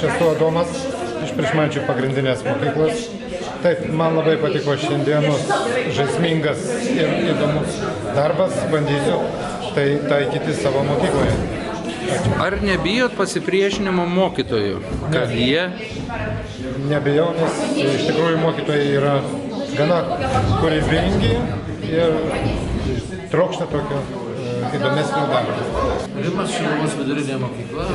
esu Adomas iš Priešmančių pagrindinės mokyklos. Taip, man labai patiko šiandienos žaismingas ir įdomus darbas, bandysiu tai taikyti savo mokykloje. Ar nebijot pasipriešinimo mokytojų, kad jie... Nebijau, nes iš tikrųjų mokytojai yra gana kūrybingi ir trokšta tokio įdomesnio darbo. Rimas Šiluvos vidurinė mokykla,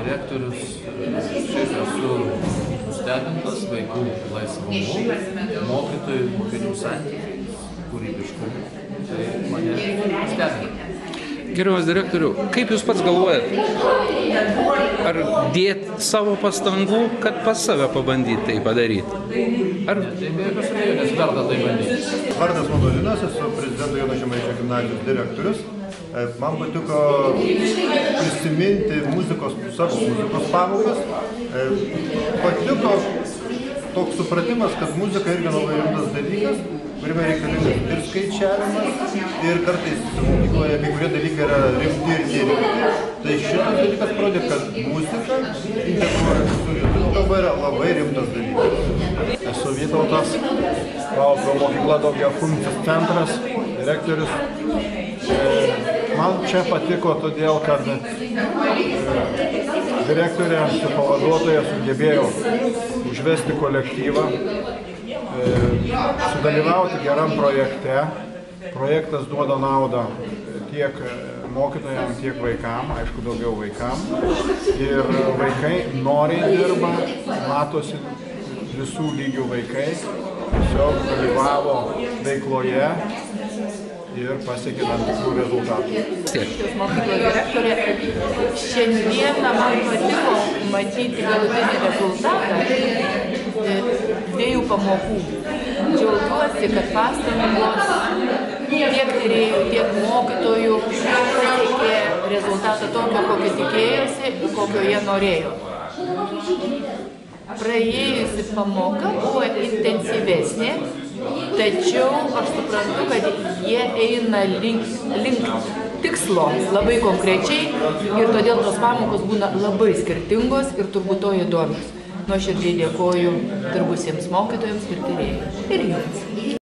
rektorius, šiaip esu nustebintas vaikų laisvumu, mokytojų, mokinių santykiais, kūrybiškumu. Tai mane stebina. Gerbiamas direktorių, kaip jūs pats galvojat, ar dėt savo pastangų, kad pas save pabandyti tai padaryti? Ar... Tai be jokios abejonės verta tai bandyti. Vardas mano Linas, esu prezidento Jono Žemaičio gimnazijos direktorius. Man patiko prisiminti savo muzikos pamokas. Patiko toks supratimas, kad muzika irgi labai rimtas dalykas, kuriame reikalingas ir skaičiavimas, ir kartais mokykloje kai kurie dalykai yra rimti ir nerimti. Tai šitas dalykas parodė, kad muzika integruojant su lietuvių kalba yra labai rimtas dalykas. Esu Vytautas, Paupio mokykla daugiafunkcis centras, direktorius. Man čia patiko todėl, kad direktorė su pavaduotoja sugebėjo užvesti kolektyvą, sudalyvauti geram projekte. Projektas duoda naudą tiek mokytojams, tiek vaikam, aišku, daugiau vaikam. Ir vaikai noriai dirba, matosi visų lygių vaikai, tiesiog dalyvavo veikloje ir pasiekė tam tikrų rezultatų. Šios mokyklos direktorė, šiandieną man patiko matyti galutinį rezultatą dviejų pamokų. Džiaugiuosi, kad pastangos tiek tyrėjų, tiek mokytojų pasiekė rezultatą tokio, kokio tikėjosi, kokio jie norėjo. Praėjusi pamoka buvo intensyvesnė, tačiau aš suprantu, kad jie eina link tikslo labai konkrečiai ir todėl tos pamokos būna labai skirtingos ir turbūt to įdomios. Nuoširdžiai dėkoju dirbusiems mokytojams ir tyrėjams. Ir jums.